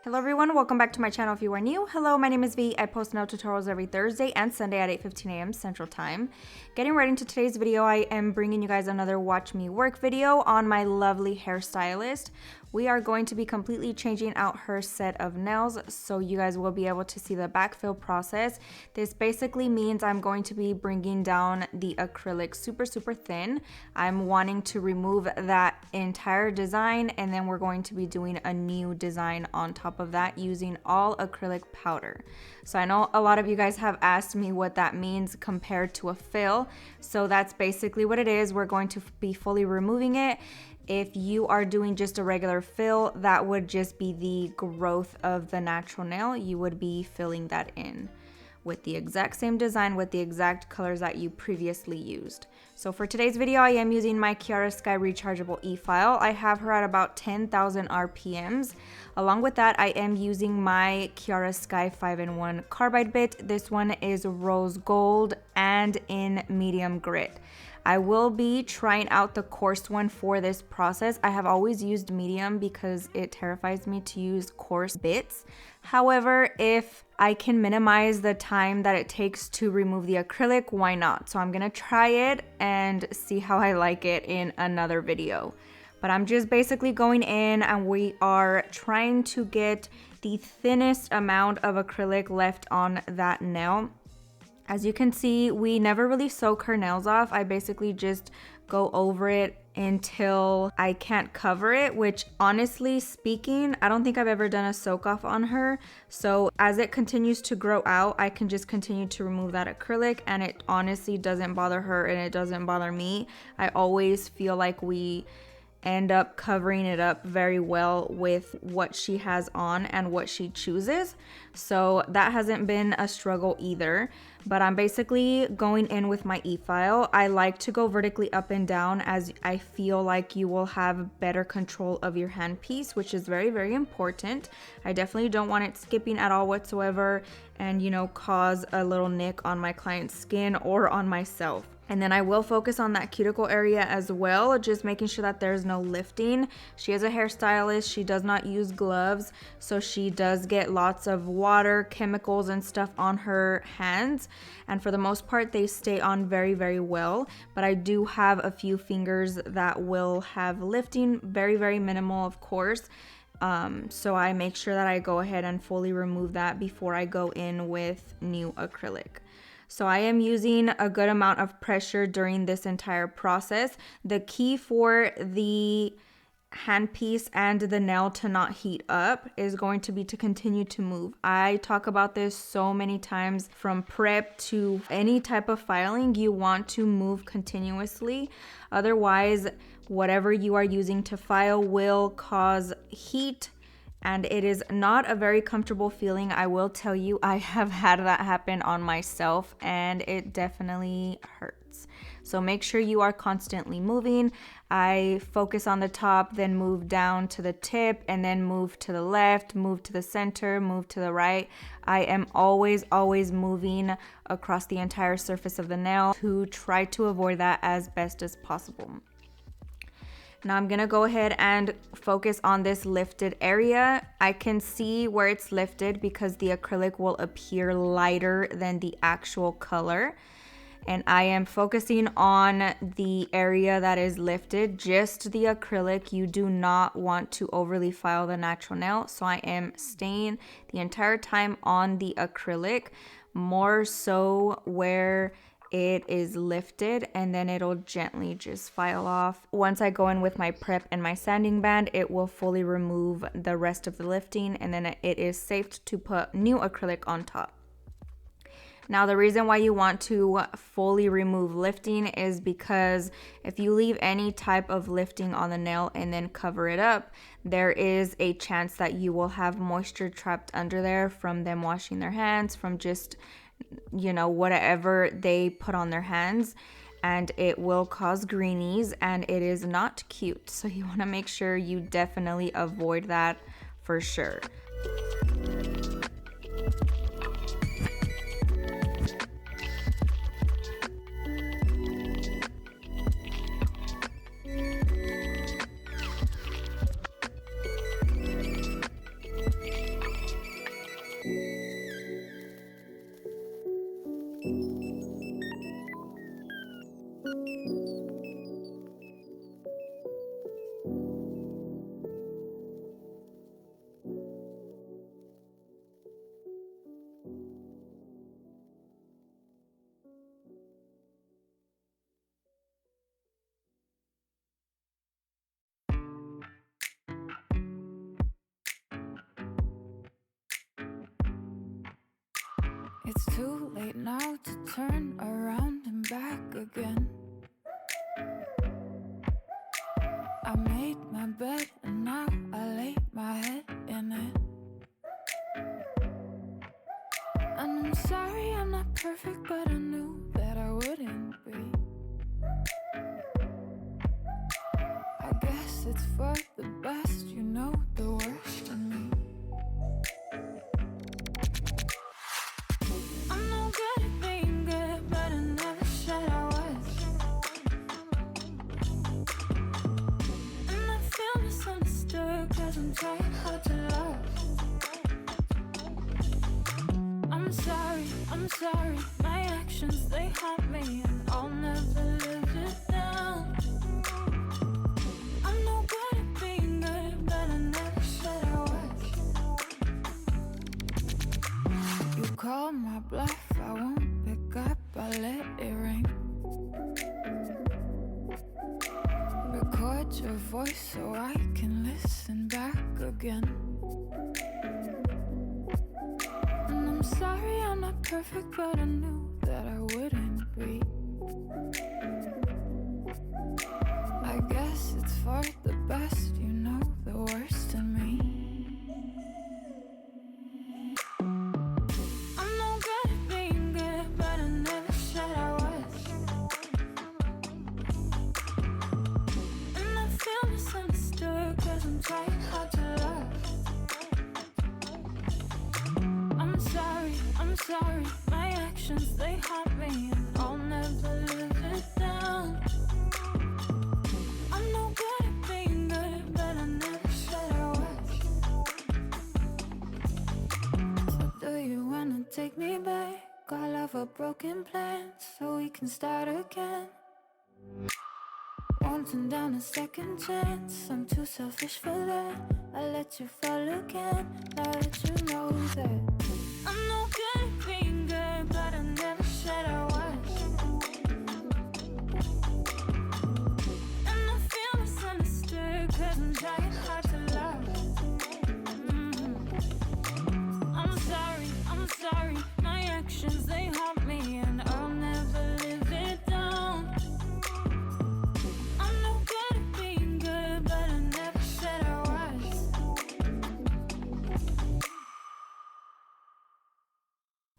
Hello everyone, welcome back to my channel if you are new. Hello, my name is V. I post nail tutorials every Thursday and Sunday at 8:15 a.m. Central Time. Getting right into today's video, I am bringing you guys another watch me work video on my lovely hairstylist. We are going to be completely changing out her set of nails so you guys will be able to see the backfill process. This basically means I'm going to be bringing down the acrylic super thin. I'm wanting to remove that entire design and then we're going to be doing a new design on top of that using all acrylic powder. So I know a lot of you guys have asked me what that means compared to a fill. So that's basically what it is. We're going to be fully removing it. If you are doing just a regular fill, that would just be the growth of the natural nail. You would be filling that in with the exact same design with the exact colors that you previously used. So for today's video, I am using my Kiara Sky rechargeable e-file. I have her at about 10,000 RPMs. Along with that, I am using my Kiara Sky 5-in-1 carbide bit. This one is rose gold and in medium grit. I will be trying out the coarse one for this process. I have always used medium because it terrifies me to use coarse bits. However, if I can minimize the time that it takes to remove the acrylic, why not? So I'm gonna try it and see how I like it in another video. But I'm just basically going in and we are trying to get the thinnest amount of acrylic left on that nail. As you can see, we never really soak her nails off. I basically just go over it until I can't cover it, which honestly speaking, I don't think I've ever done a soak off on her. So as it continues to grow out, I can just continue to remove that acrylic and it honestly doesn't bother her and it doesn't bother me. I always feel like we end up covering it up very well with what she has on and what she chooses. So that hasn't been a struggle either, but I'm basically going in with my e-file. I like to go vertically up and down as I feel like you will have better control of your handpiece, which is very important. I definitely don't want it skipping at all whatsoever and, you know, cause a little nick on my client's skin or on myself. And then I will focus on that cuticle area as well, just making sure that there's no lifting. She is a hairstylist. She does not use gloves, so she does get lots of water, chemicals, and stuff on her hands. And for the most part, they stay on very well. But I do have a few fingers that will have lifting, very minimal, of course. So I make sure that I go ahead and fully remove that before I go in with new acrylic. So I am using a good amount of pressure during this entire process. The key for the handpiece and the nail to not heat up is going to be to continue to move. I talk about this so many times from prep to any type of filing. You want to move continuously. Otherwise, whatever you are using to file will cause heat. And it is not a very comfortable feeling. I will tell you, I have had that happen on myself and it definitely hurts. So make sure you are constantly moving. I focus on the top, then move down to the tip and then move to the left, move to the center, move to the right. I am always moving across the entire surface of the nail to try to avoid that as best as possible. Now I'm gonna go ahead and focus on this lifted area. I can see where it's lifted because the acrylic will appear lighter than the actual color. And I am focusing on the area that is lifted, just the acrylic. You do not want to overly file the natural nail. So I am staying the entire time on the acrylic, more so where it is lifted, and then it'll gently just file off. Once I go in with my prep and my sanding band, it will fully remove the rest of the lifting, and then it is safe to put new acrylic on top. Now the reason why you want to fully remove lifting is because if you leave any type of lifting on the nail and then cover it up, there is a chance that you will have moisture trapped under there from them washing their hands, from just, you know, whatever they put on their hands, and it will cause greenies and it is not cute. So you want to make sure you definitely avoid that for sure. It's too late now to turn around and back again. I made my bed and now I lay my head in it. And I'm sorry I'm not perfect, but I knew that I wouldn't be. I guess it's for the best, you know the worst in me. I'm no good at being good, but I never said I was. And I feel misunderstood, cause I'm trying hard to love. I'm sorry, my actions, they haunt me, and I'll never live it down. I'm no good at being good, but I never said I was. You call my bluff, I won't pick up, I let it ring. Record your voice so I can listen back again. And I'm sorry I'm not perfect, but I knew that I wouldn't be. I guess it's for the best, you know the worst in me. I'm no good at being good, but I never said I was. And I feel misunderstood, cause I'm trying hard to love. I'm sorry, my actions, they haunt me, and I'll never live it down. I'm no good at being good, but I never said I was. So do you wanna take me back? All of our broken plans, so we can start again. Wanting down a second chance, I'm too selfish for that. I let you fall again, now that you know that. I'm no good at being good, but I never said I was. And I feel misunderstood, cause I'm trying hard to love. I'm sorry, my actions, they haunt me, and I'll never live it down. I'm no good at being good, but I never said I was.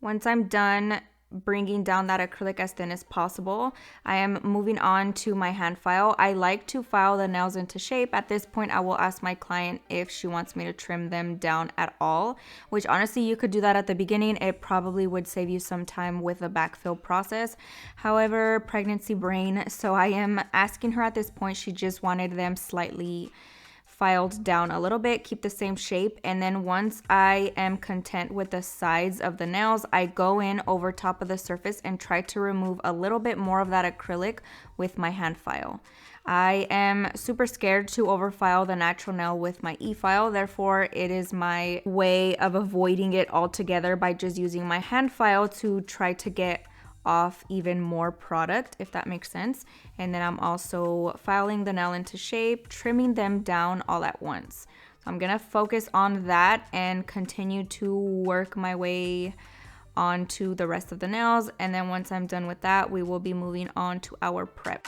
Once I'm done bringing down that acrylic as thin as possible, I am moving on to my hand file. I like to file the nails into shape. At this point, I will ask my client if she wants me to trim them down at all, which honestly, you could do that at the beginning. It probably would save you some time with the backfill process. However, pregnancy brain, so I am asking her at this point. She just wanted them slightly filed down a little bit, keep the same shape, and then once I am content with the sides of the nails, I go in over top of the surface and try to remove a little bit more of that acrylic with my hand file. I am super scared to overfile the natural nail with my e-file, therefore it is my way of avoiding it altogether by just using my hand file to try to get off even more product, if that makes sense. And then I'm also filing the nail into shape, trimming them down all at once. So I'm gonna focus on that and continue to work my way onto the rest of the nails. And then once I'm done with that, we will be moving on to our prep.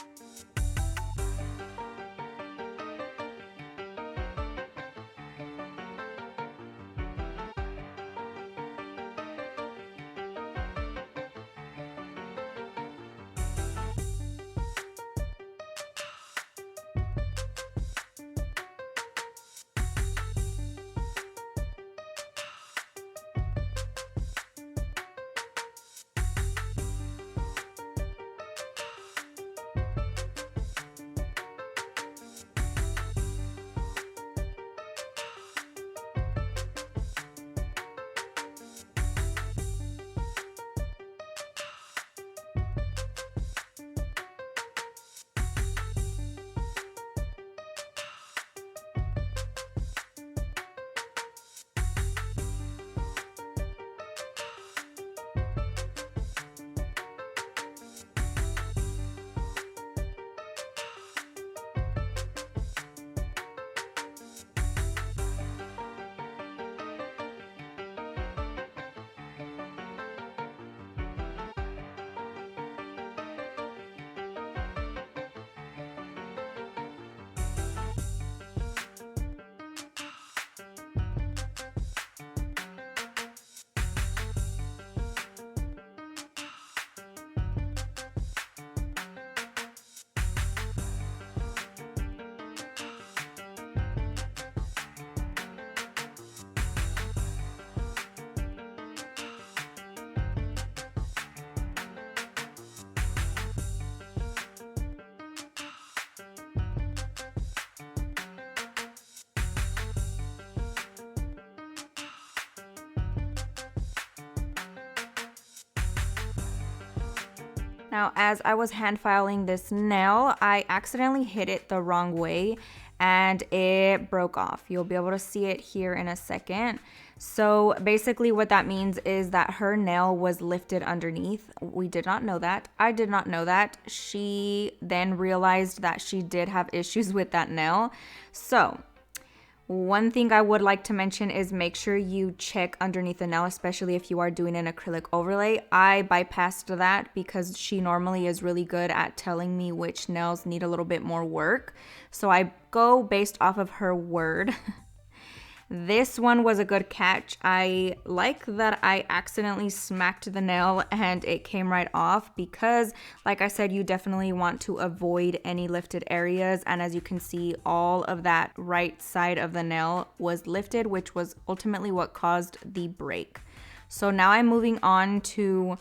Now, as I was hand filing this nail, I accidentally hit it the wrong way and it broke off. You'll be able to see it here in a second. So basically what that means is that her nail was lifted underneath. We did not know that. I did not know that. She then realized that she did have issues with that nail. So one thing I would like to mention is make sure you check underneath the nail, especially if you are doing an acrylic overlay. I bypassed that because she normally is really good at telling me which nails need a little bit more work. So I go based off of her word. This one was a good catch. I like that I accidentally smacked the nail and it came right off because, like I said, you definitely want to avoid any lifted areas. And as you can see, all of that right side of the nail was lifted, which was ultimately what caused the break. So now I'm moving on to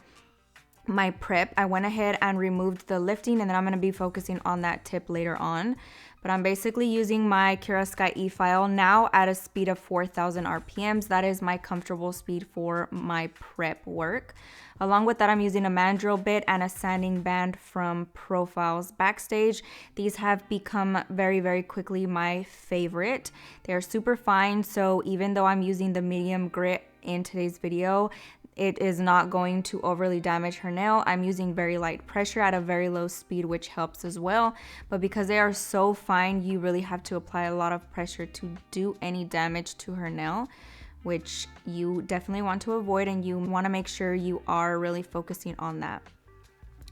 my prep. I went ahead and removed the lifting, and then I'm going to be focusing on that tip later on. But I'm basically using my Kiara Sky E-File now at a speed of 4,000 RPMs. That is my comfortable speed for my prep work. Along with that, I'm using a mandrel bit and a sanding band from Profiles Backstage. These have become very, very quickly my favorite. They're super fine, so even though I'm using the medium grit in today's video, it is not going to overly damage her nail. I'm using very light pressure at a very low speed, which helps as well. But because they are so fine, you really have to apply a lot of pressure to do any damage to her nail, which you definitely want to avoid, and you want to make sure you are really focusing on that.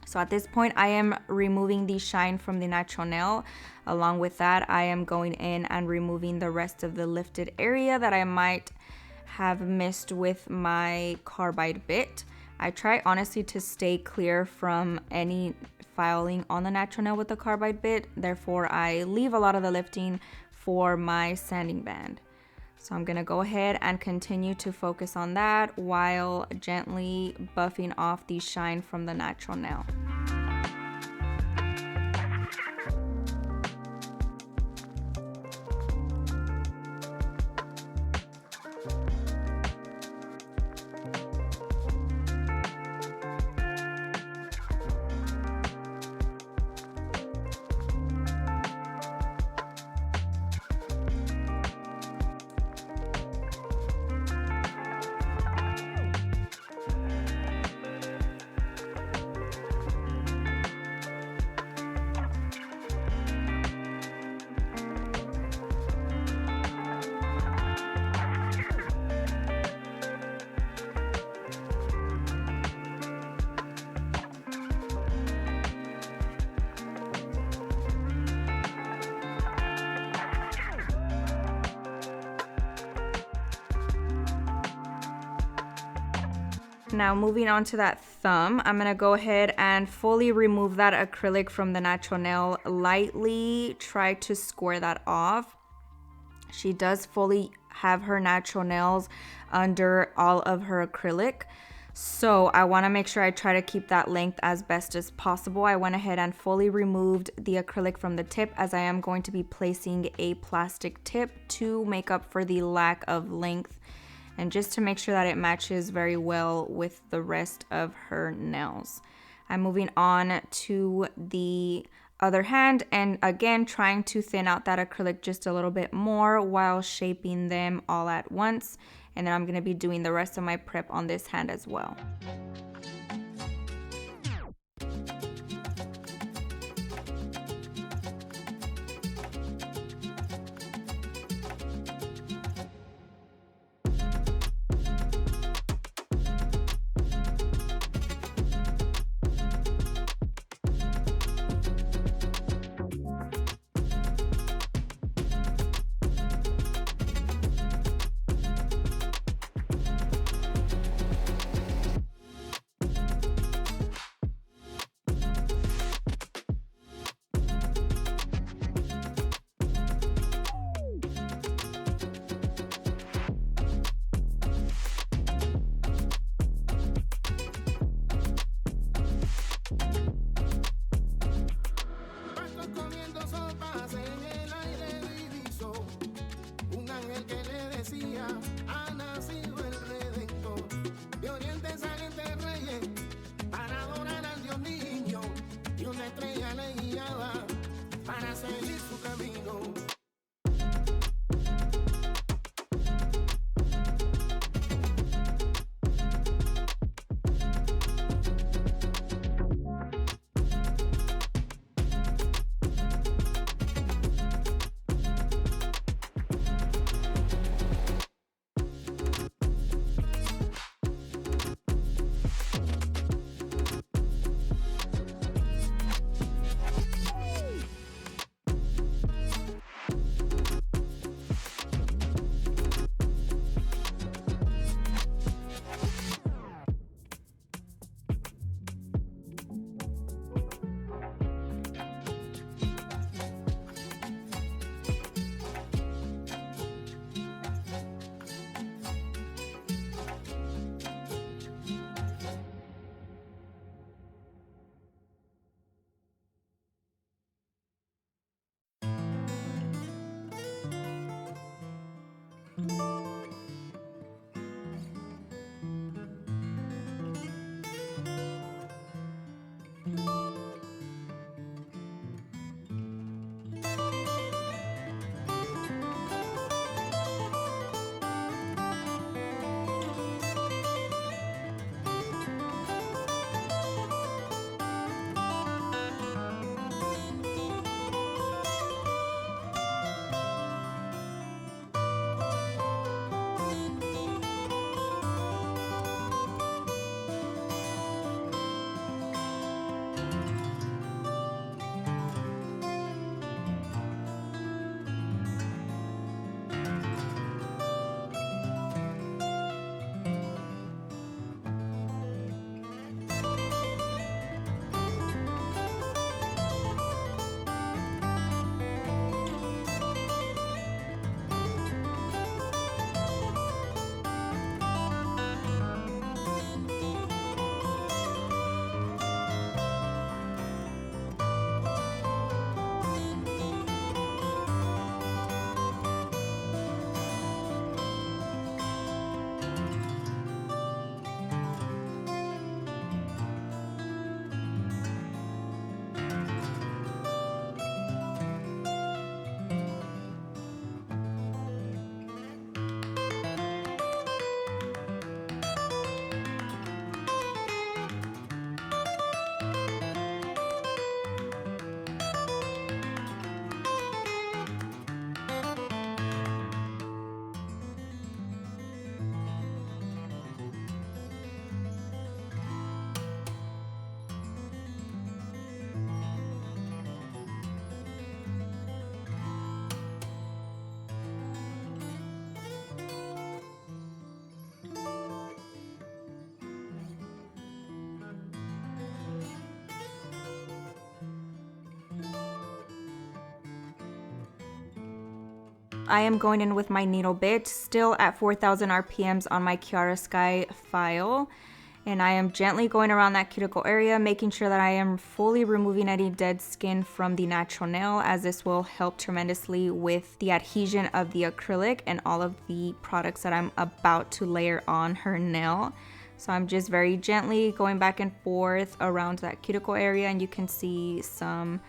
So at this point, I am removing the shine from the natural nail. Along with that, I am going in and removing the rest of the lifted area that I might have missed with my carbide bit. I try honestly to stay clear from any filing on the natural nail with the carbide bit. Therefore, I leave a lot of the lifting for my sanding band. So I'm gonna go ahead and continue to focus on that while gently buffing off the shine from the natural nail. Now moving on to that thumb, I'm gonna go ahead and fully remove that acrylic from the natural nail. Lightly try to score that off. She does fully have her natural nails under all of her acrylic, so I want to make sure I try to keep that length as best as possible. I went ahead and fully removed the acrylic from the tip, as I am going to be placing a plastic tip to make up for the lack of length and just to make sure that it matches very well with the rest of her nails. I'm moving on to the other hand, and again trying to thin out that acrylic just a little bit more while shaping them all at once. And then I'm going to be doing the rest of my prep on this hand as well. I am going in with my needle bit, still at 4,000 RPMs on my Kiara Sky file. And I am gently going around that cuticle area, making sure that I am fully removing any dead skin from the natural nail, as this will help tremendously with the adhesion of the acrylic and all of the products that I'm about to layer on her nail. So I'm just very gently going back and forth around that cuticle area, and you can see some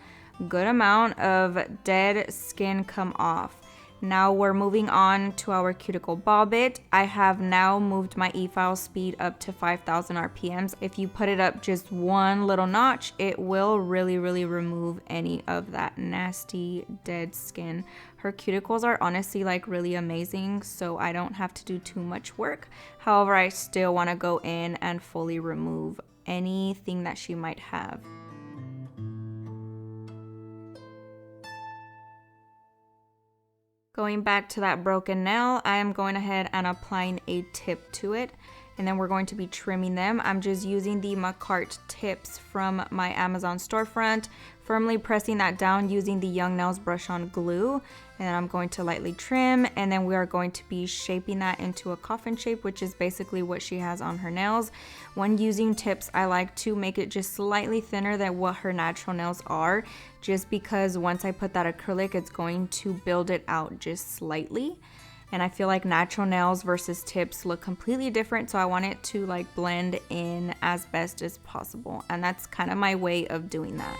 good amount of dead skin come off. Now we're moving on to our cuticle ball bit. I have now moved my e-file speed up to 5,000 RPMs. If you put it up just one little notch, it will really remove any of that nasty dead skin. Her cuticles are honestly like really amazing, so I don't have to do too much work. However, I still want to go in and fully remove anything that she might have. Going back to that broken nail, I am going ahead and applying a tip to it, and then we're going to be trimming them. I'm just using the Makartt tips from my Amazon storefront, firmly pressing that down using the Young Nails brush on glue, and then I'm going to lightly trim, and then we are going to be shaping that into a coffin shape, which is basically what she has on her nails. When using tips, I like to make it just slightly thinner than what her natural nails are, just because once I put that acrylic, it's going to build it out just slightly. And I feel like natural nails versus tips look completely different, so I want it to like blend in as best as possible, and that's kind of my way of doing that.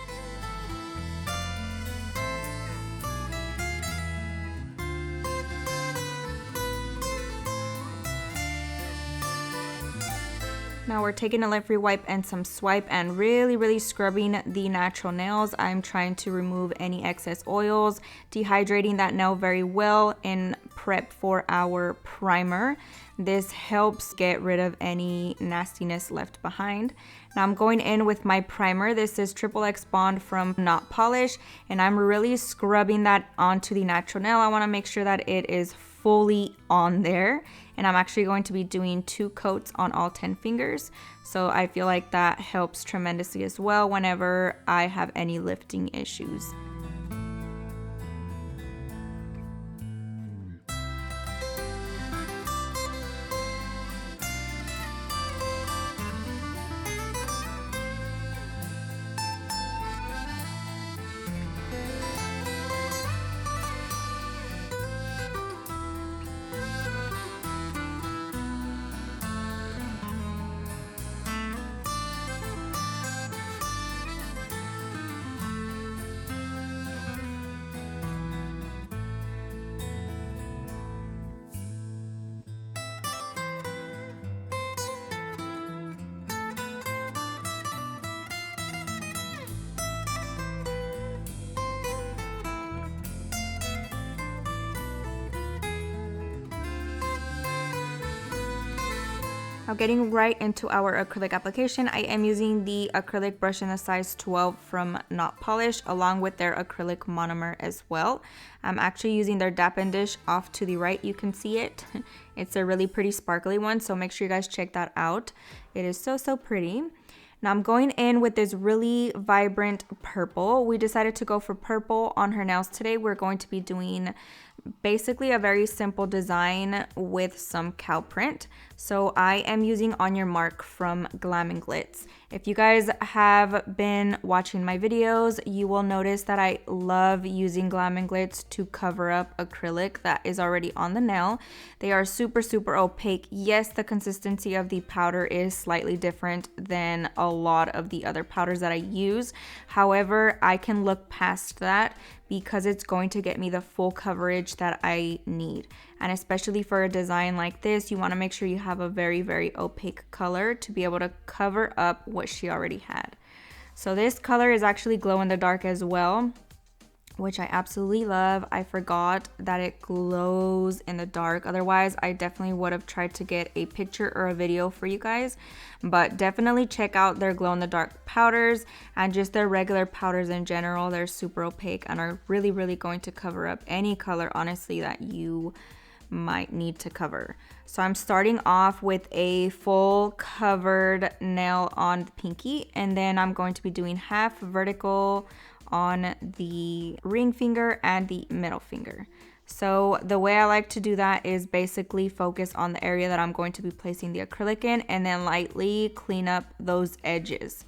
Now we're taking a lint-free wipe and some swipe and really scrubbing the natural nails. I'm trying to remove any excess oils, dehydrating that nail very well in prep for our primer. This helps get rid of any nastiness left behind. Now I'm going in with my primer. This is XXX Bond from Not Polish, and I'm really scrubbing that onto the natural nail. I want to make sure that it is fully on there, and I'm actually going to be doing 2 coats on all 10 fingers, so I feel like that helps tremendously as well whenever I have any lifting issues. Now getting right into our acrylic application, I am using the acrylic brush in the size 12 from Not Polish, along with their acrylic monomer as well. I'm actually using their Dap & Dish off to the right. You can see it. It's a really pretty sparkly one, so make sure you guys check that out. It is so pretty. Now I'm going in with this really vibrant purple. We decided to go for purple on her nails today. We're going to be doing basically a very simple design with some cow print. So I am using On Your Mark from Glam Glits. If you guys have been watching my videos, you will notice that I love using Glam Glits to cover up acrylic that is already on the nail. They are super opaque. Yes, the consistency of the powder is slightly different than a lot of the other powders that I use. However, I can look past that because it's going to get me the full coverage that I need. And especially for a design like this, you want to make sure you have a very opaque color to be able to cover up what she already had. So this color is actually glow in the dark as well, which I absolutely love. I forgot that it glows in the dark. Otherwise, I definitely would have tried to get a picture or a video for you guys. But definitely check out their glow in the dark powders and just their regular powders in general. They're super opaque and are really going to cover up any color, honestly, that you might need to cover. So I'm starting off with a full covered nail on the pinky, and then I'm going to be doing half vertical on the ring finger and the middle finger. So the way I like to do that is basically focus on the area that I'm going to be placing the acrylic in and then lightly clean up those edges.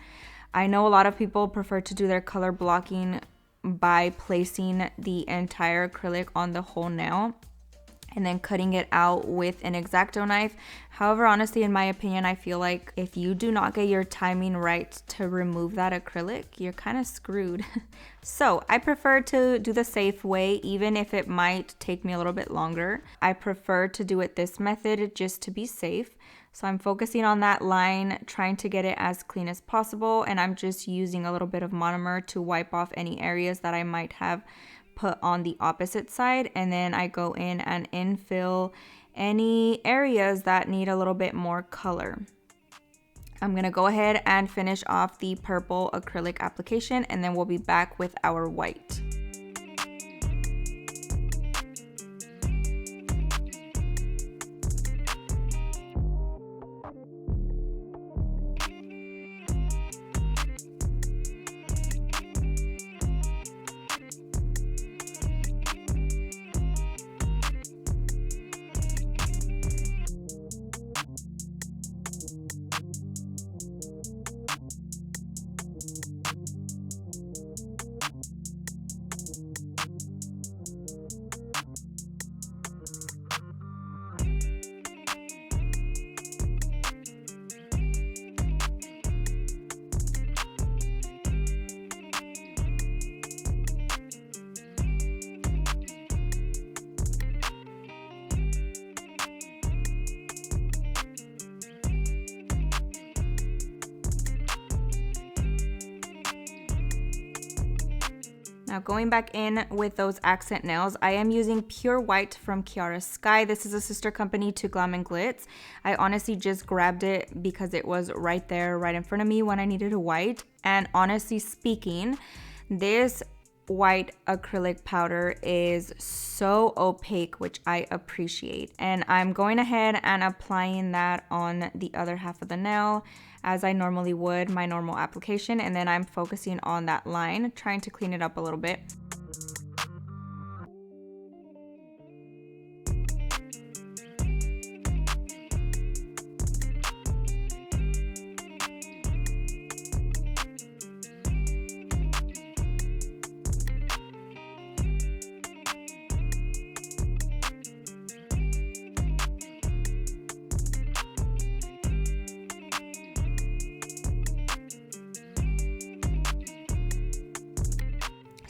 I know a lot of people prefer to do their color blocking by placing the entire acrylic on the whole nail and then cutting it out with an X-Acto knife. However, honestly, in my opinion, I feel like if you do not get your timing right to remove that acrylic, you're kind of screwed. So I prefer to do the safe way, even if it might take me a little bit longer. I prefer to do it this method just to be safe. So I'm focusing on that line, trying to get it as clean as possible, and I'm just using a little bit of monomer to wipe off any areas that I might have put on the opposite side, and then I go in and infill any areas that need a little bit more color. I'm gonna go ahead and finish off the purple acrylic application, and then we'll be back with our white. Now going back in with those accent nails, I am using pure white from Kiara Sky. This is a sister company to Glam Glits. I honestly just grabbed it because it was right there, right in front of me when I needed a white. And honestly speaking, this white acrylic powder is so opaque, which I appreciate. And I'm going ahead and applying that on the other half of the nail as I normally would my normal application, and then I'm focusing on that line, trying to clean it up a little bit.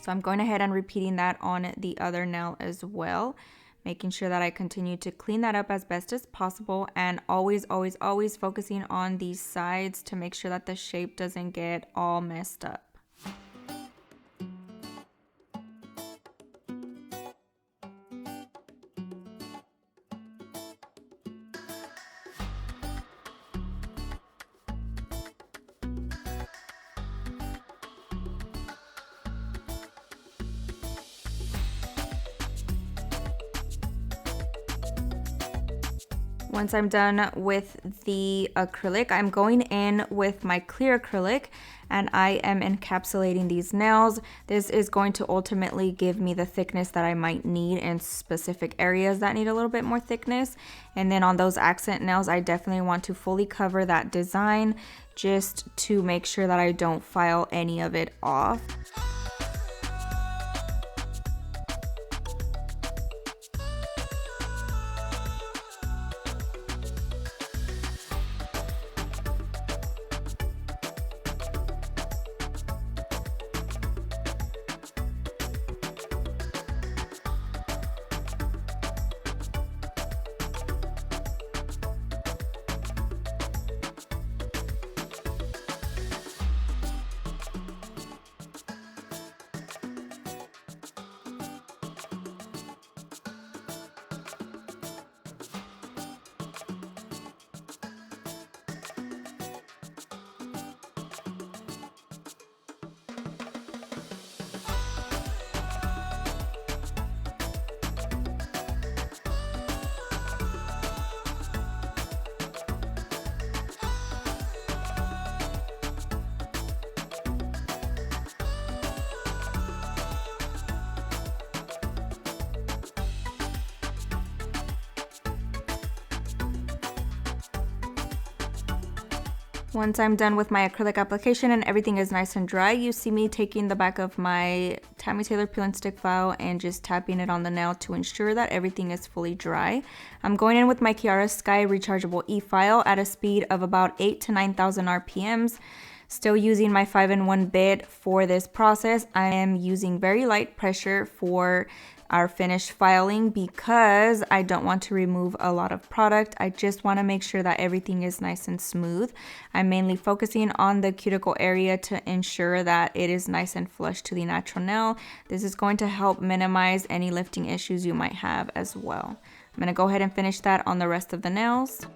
So I'm going ahead and repeating that on the other nail as well, making sure that I continue to clean that up as best as possible, and always focusing on these sides to make sure that the shape doesn't get all messed up. Once I'm done with the acrylic, I'm going in with my clear acrylic and I am encapsulating these nails. This is going to ultimately give me the thickness that I might need in specific areas that need a little bit more thickness. And then on those accent nails, I definitely want to fully cover that design just to make sure that I don't file any of it off. Once I'm done with my acrylic application and everything is nice and dry, you see me taking the back of my Tammy Taylor peel and stick file and just tapping it on the nail to ensure that everything is fully dry. I'm going in with my Kiara Sky rechargeable e-file at a speed of about 8 to 9,000 RPMs. Still using my 5-in-1 bit for this process. I am using very light pressure for our finished filing because I don't want to remove a lot of product. I just want to make sure that everything is nice and smooth. I'm mainly focusing on the cuticle area to ensure that it is nice and flush to the natural nail. This is going to help minimize any lifting issues you might have as well. I'm going to go ahead and finish that on the rest of the nails.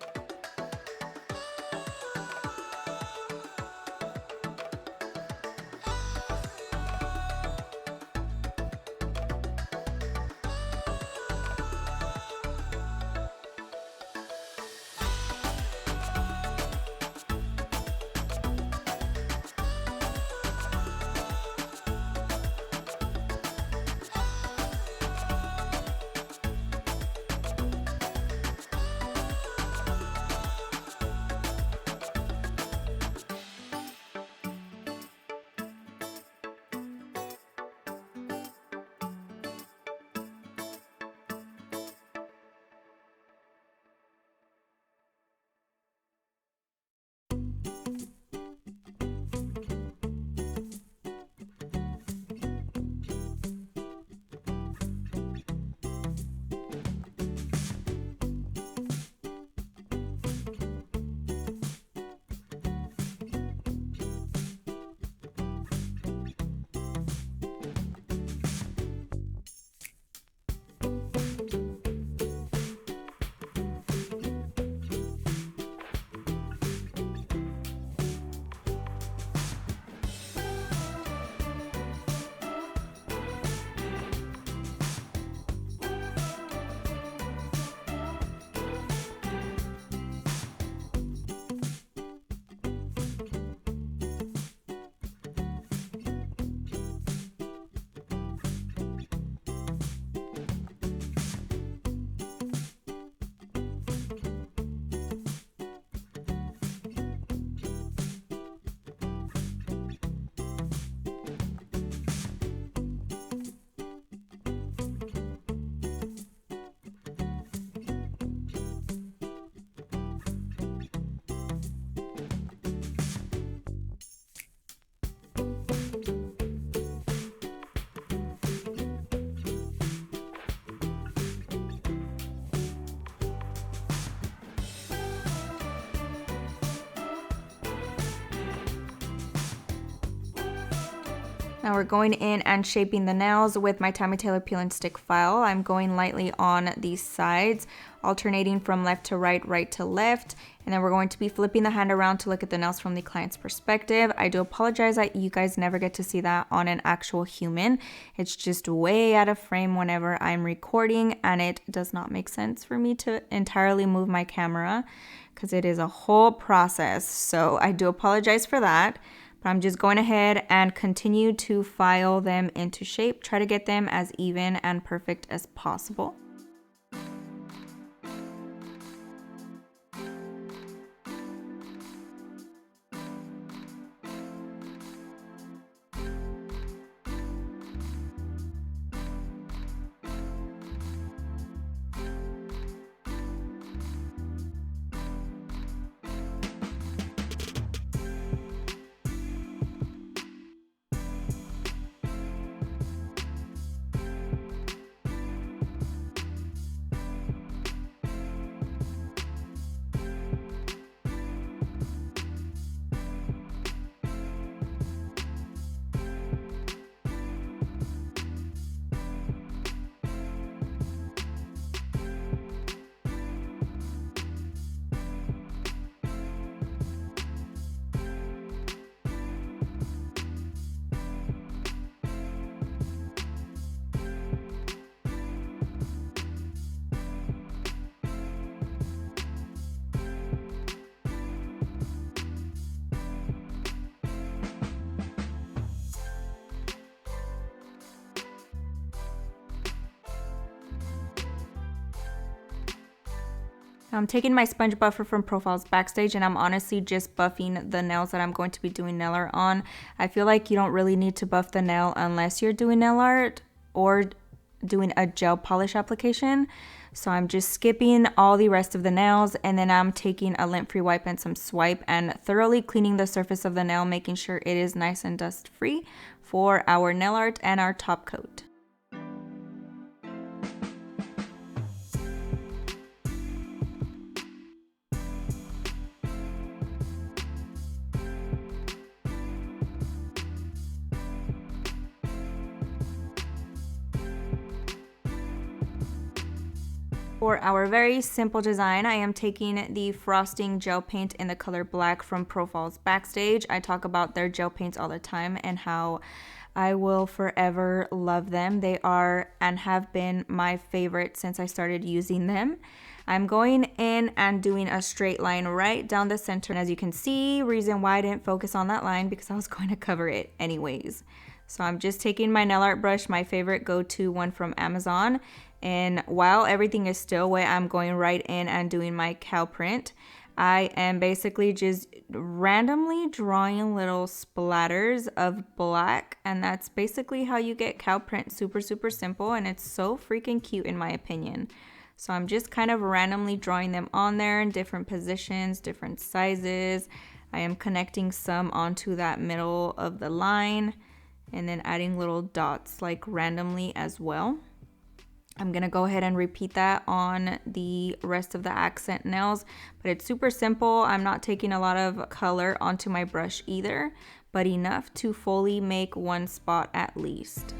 Now we're going in and shaping the nails with my Tammy Taylor peel and stick file. I'm going lightly on these sides, alternating from left to right, right to left. And then we're going to be flipping the hand around to look at the nails from the client's perspective. I do apologize that you guys never get to see that on an actual human. It's just way out of frame whenever I'm recording, and it does not make sense for me to entirely move my camera because it is a whole process. So I do apologize for that. I'm just going ahead and continue to file them into shape. Try to get them as even and perfect as possible. I'm taking my sponge buffer from Profiles Backstage, and I'm honestly just buffing the nails that I'm going to be doing nail art on. I feel like you don't really need to buff the nail unless you're doing nail art or doing a gel polish application. So I'm just skipping all the rest of the nails, and then I'm taking a lint-free wipe and some swipe and thoroughly cleaning the surface of the nail, making sure it is nice and dust-free for our nail art and our top coat. For our very simple design, I am taking the frosting gel paint in the color black from Profiles Backstage. I talk about their gel paints all the time and how I will forever love them. They are and have been my favorite since I started using them. I'm going in and doing a straight line right down the center. And as you can see, reason why I didn't focus on that line, because I was going to cover it anyways. So I'm just taking my nail art brush, my favorite go-to one from Amazon. And while everything is still wet, I'm going right in and doing my cow print. I am basically just randomly drawing little splatters of black, and that's basically how you get cow print. Super, super simple, and it's so freaking cute in my opinion. So I'm just kind of randomly drawing them on there in different positions, different sizes. I am connecting some onto that middle of the line and then adding little dots like randomly as well. I'm gonna go ahead and repeat that on the rest of the accent nails, but it's super simple. I'm not taking a lot of color onto my brush either, but enough to fully make one spot at least.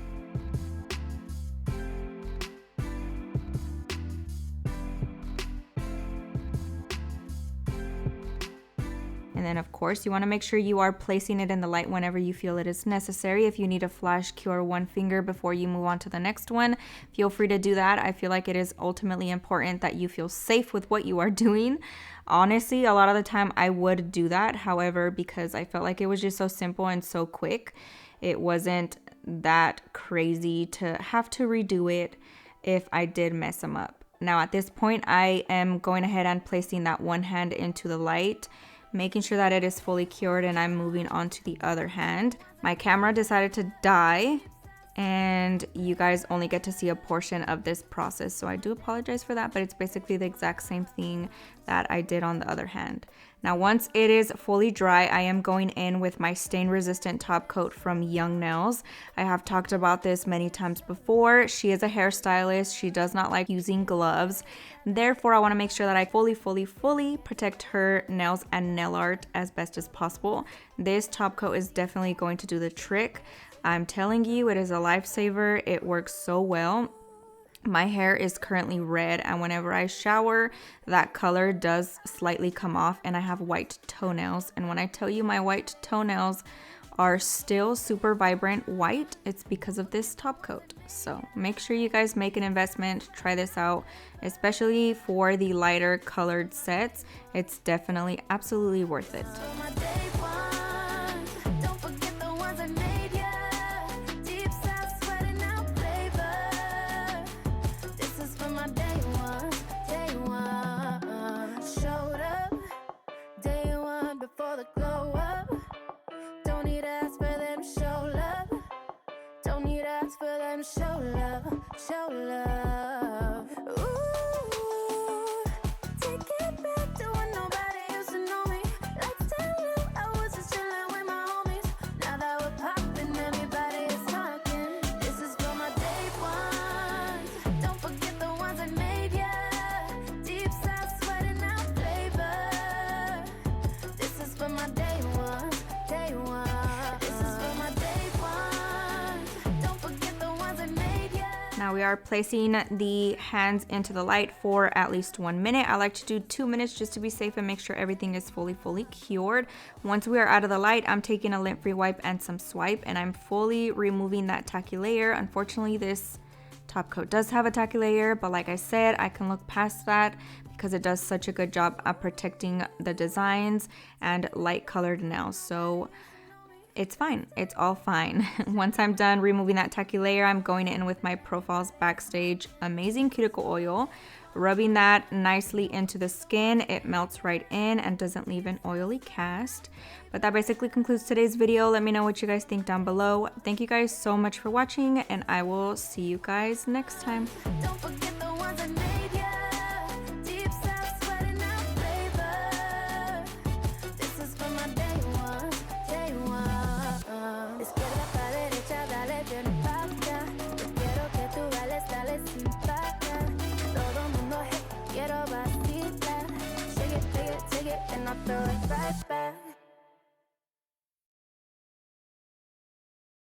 And then of course you want to make sure you are placing it in the light whenever you feel it is necessary. If you need to flash cure one finger before you move on to the next one, feel free to do that. I feel like it is ultimately important that you feel safe with what you are doing. Honestly, a lot of the time I would do that. However, because I felt like it was just so simple and so quick, it wasn't that crazy to have to redo it if I did mess them up. Now at this point, I am going ahead and placing that one hand into the light, making sure that it is fully cured, and I'm moving on to the other hand. My camera decided to die and you guys only get to see a portion of this process, so I do apologize for that, but it's basically the exact same thing that I did on the other hand. Now once it is fully dry, I am going in with my stain resistant top coat from Young Nails. I have talked about this many times before. She is a hairstylist. She does not like using gloves. Therefore, I want to make sure that I fully protect her nails and nail art as best as possible. This top coat is definitely going to do the trick. I'm telling you, it is a lifesaver. It works so well. My hair is currently red, and whenever I shower, that color does slightly come off, and I have white toenails. And when I tell you my white toenails are still super vibrant white, it's because of this top coat. So make sure you guys make an investment, try this out, especially for the lighter colored sets. It's definitely absolutely worth it. Before the glow up, don't need to ask for them to show love. Don't need to ask for them to show love, show love. Ooh, take it back to when nobody used to know me. Let's tell you I was just chilling with my homies. Now that we're popping, everybody is talking. This is for my day ones. Don't forget the ones that made ya. Deep south sweating out flavor. This is for my day ones, day one. This is for my day ones. Don't forget the ones that made ya. Now we are placing the hands into the light for at least 1 minute. I like to do 2 minutes just to be safe and make sure everything is fully cured. Once we are out of the light, I'm taking a lint-free wipe and some swipe, and I'm fully removing that tacky layer. Unfortunately, this top coat does have a tacky layer, but like I said, I can look past that because it does such a good job at protecting the designs and light colored nails. So it's fine. It's all fine. Once I'm done removing that tacky layer, I'm going in with my Profiles Backstage Amazing Cuticle Oil rubbing that nicely into the skin, it melts right in and doesn't leave an oily cast. But that basically concludes today's video. Let me know what you guys think down below. Thank you guys so much for watching, and I will see you guys next time. Don't forget the ones that